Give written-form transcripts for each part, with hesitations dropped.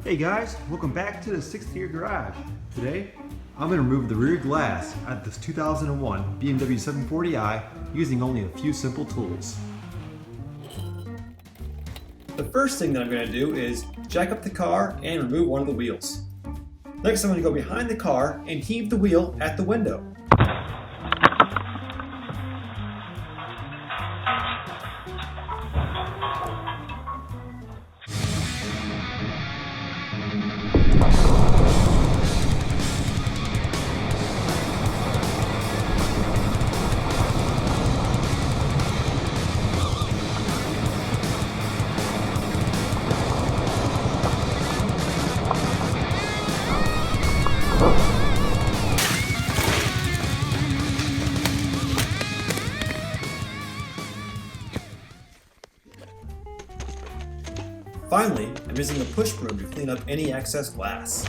Hey guys, welcome back to the 6th Gear Garage. Today, I'm going to remove the rear glass at this 2001 BMW 740i using only a few simple tools. The first thing that I'm going to do is jack up the car and remove one of the wheels. Next, I'm going to go behind the car and heave the wheel at the window. Finally, I'm using a push broom to clean up any excess glass.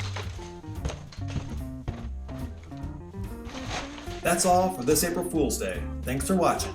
That's all for this April Fool's Day. Thanks for watching.